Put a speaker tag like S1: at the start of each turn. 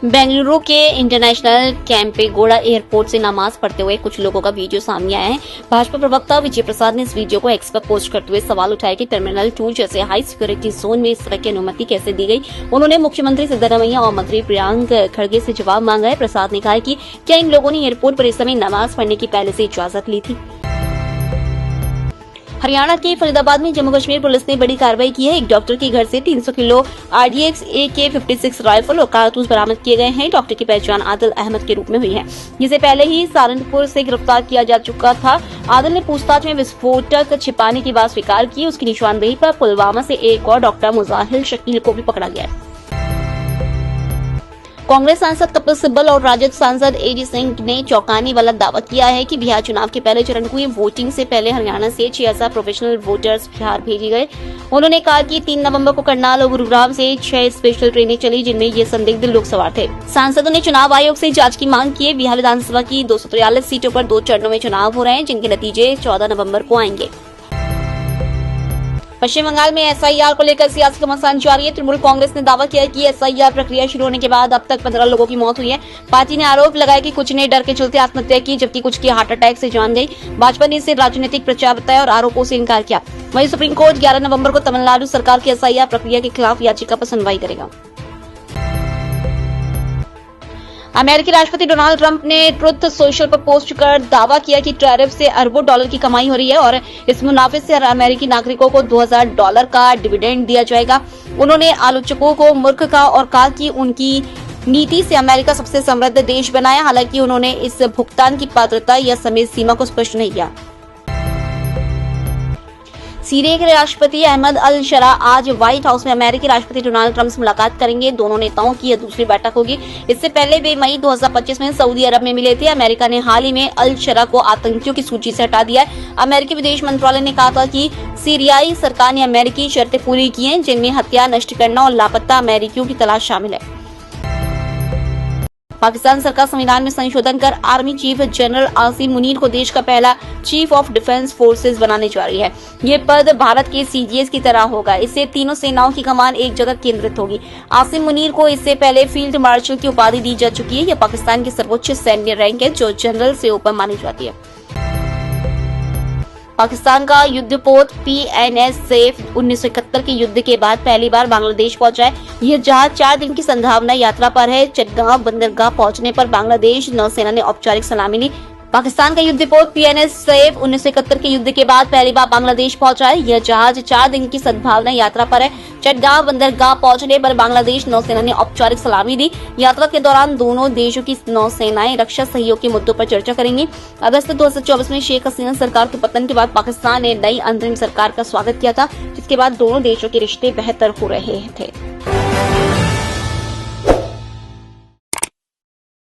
S1: बेंगलुरु के international Kempegowda airport से नमाज पढ़ते हुए कुछ लोगों का वीडियो सामने आया है। भाजपा प्रवक्ता विजय प्रसाद ने इस वीडियो को एक्स पर पोस्ट करते हुए सवाल उठाया कि टर्मिनल 2 जैसे हाई सिक्योरिटी जोन में इस तरह की अनुमति कैसे दी गई। उन्होंने मुख्यमंत्री सिद्धरामैया और मंत्री प्रियांक खड़गे से जवाब मांगा है। प्रसाद ने कहा कि क्या इन लोगों ने एयरपोर्ट पर इस समय नमाज पढ़ने की पहले से इजाजत ली थी। हरियाणा के फरीदाबाद में जम्मू कश्मीर पुलिस ने बड़ी कार्रवाई की है। एक डॉक्टर के घर से 300 किलो RDX AK-56 राइफल और कारतूस बरामद किए गए हैं। डॉक्टर की पहचान आदिल अहमद के रूप में हुई है, जिसे पहले ही सहारनपुर से गिरफ्तार किया जा चुका था। आदिल ने पूछताछ में विस्फोटक छिपाने की बात स्वीकार की। उसकी निशानदेही पर पुलवामा से एक और डॉक्टर मुजाहिल शकील को भी पकड़ा गया है। कांग्रेस सांसद कपिल सिब्बल और राजद सांसद AD सिंह ने चौंकाने वाला दावा किया है कि बिहार चुनाव के पहले चरण की वोटिंग से पहले हरियाणा से 6,000 प्रोफेशनल वोटर्स बिहार भेजे गए। उन्होंने कहा कि 3 नवंबर को करनाल और गुरुग्राम से 6 स्पेशल ट्रेनें चली, जिनमें ये संदिग्ध लोग सवार थे। सांसदों ने चुनाव आयोग से जांच की मांग की है। बिहार विधानसभा की 243 सीटों पर 2 चरणों में चुनाव हो रहे हैं, जिनके नतीजे 14 नवम्बर को आएंगे। पश्चिम बंगाल में SIR को लेकर सियासी घमासान जारी है। तृणमूल कांग्रेस ने दावा किया है कि SIR प्रक्रिया शुरू होने के बाद अब तक 15 लोगों की मौत हुई है। पार्टी ने आरोप लगाया कि कुछ ने डर के चलते आत्महत्या की, जबकि कुछ की हार्ट अटैक से जान गई। भाजपा ने इसे राजनीतिक प्रचार बताया और आरोपों से इनकार किया। वहीं सुप्रीम कोर्ट 11 नवंबर को तमिलनाडु सरकार की SIR प्रक्रिया के खिलाफ याचिका पर सुनवाई करेगा। अमेरिकी राष्ट्रपति डोनाल्ड ट्रंप ने ट्रुथ सोशल पर पोस्ट कर दावा किया कि टैरिफ से अरबों डॉलर की कमाई हो रही है और इस मुनाफे से अमेरिकी नागरिकों को $2,000 का डिविडेंड दिया जाएगा। उन्होंने आलोचकों को मूर्ख कहा और कहा कि उनकी नीति से अमेरिका सबसे समृद्ध देश बनाया। हालांकि उन्होंने इस भुगतान की पात्रता या समय सीमा को स्पष्ट नहीं किया। सीरिया के राष्ट्रपति अहमद अल शरा आज व्हाइट हाउस में अमेरिकी राष्ट्रपति डोनाल्ड ट्रंप से मुलाकात करेंगे। दोनों नेताओं की यह दूसरी बैठक होगी। इससे पहले वे मई 2025 में सऊदी अरब में मिले थे। अमेरिका ने हाल ही में अल शरा को आतंकियों की सूची से हटा दिया है। अमेरिकी विदेश मंत्रालय ने कहा था कि सीरियाई सरकार ने अमेरिकी शर्तें पूरी की हैं, जिनमें हथियार नष्ट करना और लापता अमेरिकियों की तलाश शामिल है। पाकिस्तान सरकार संविधान में संशोधन कर army chief general Asim Munir को देश का पहला चीफ ऑफ डिफेंस फोर्सेज बनाने जा रही है। ये पद भारत के CDS की तरह होगा। इससे तीनों सेनाओं की कमान एक जगह केंद्रित होगी। आसिम मुनीर को इससे पहले फील्ड मार्शल की उपाधि दी जा चुकी है। यह पाकिस्तान की सर्वोच्च सैन्य रैंक है, जो जनरल से ऊपर मानी जाती है। पाकिस्तान का युद्धपोत PNS सैफ 1971 के युद्ध के बाद पहली बार बांग्लादेश पहुंचा है। यह जहाज 4 दिन की संभावना यात्रा पर है। चटगांव बंदरगाह पहुंचने पर बांग्लादेश नौसेना ने औपचारिक सलामी ली। पाकिस्तान का युद्धपोत PNS सैफ 1971 के युद्ध के बाद पहली बार बांग्लादेश पहुंचा है। यह जहाज 4 दिन की सद्भावना यात्रा पर है। चटगांव बंदरगाह पहुंचने पर बांग्लादेश नौसेना ने औपचारिक सलामी दी। यात्रा के दौरान दोनों देशों की नौसेनाएं रक्षा सहयोग के मुद्दों पर चर्चा करेंगी। अगस्त 2024 में शेख हसीना सरकार के पतन के बाद पाकिस्तान ने नई अंतरिम सरकार का स्वागत किया था, जिसके बाद दोनों देशों के रिश्ते बेहतर हो रहे थे।